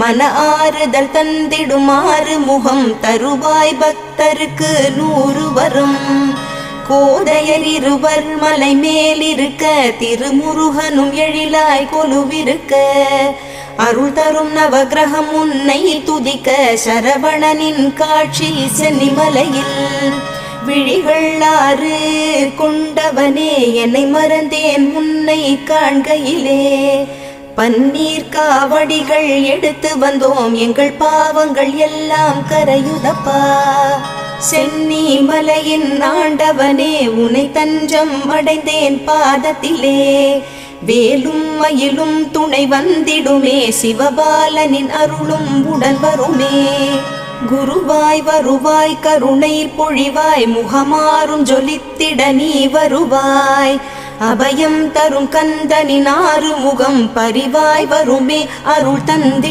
மன ஆறுதல் தந்திடுமாறு முகம் தருவாய் பக்தருக்கு 100 வரும். கோதையர் இருவர் மலை மேலிருக்க திருமுருகனும் எழிலாய் கொலுவிருக்க அருள் தரும் நவகிரகம் உன்னை துதிக்க சரவணனின் காட்சி சென்னிமலையில். விழிகள் 6 கொண்டவனே என்னை மறந்தேன் உன்னை காண்கையிலே. பன்னீர் காவடிகள் எடுத்து வந்தோம் எங்கள் பாவங்கள் எல்லாம் கரையுதப்பா. சென்னி மலையின் ஆண்டவனே உன்னை தஞ்சம் அடைந்தேன் பாதத்திலே. வேலும் மயிலும் துணை வந்திடுமே சிவபாலனின் அருளும் உடன் வருமே. குருவாய் வருவாய் கருணை பொழிவாய் முகமாறும் ஜொலித்திட நீ வருவாய். அபயம் தரும் கந்தனின் 6 முகம் பரிவாய் வருமே அருள் தந்திட.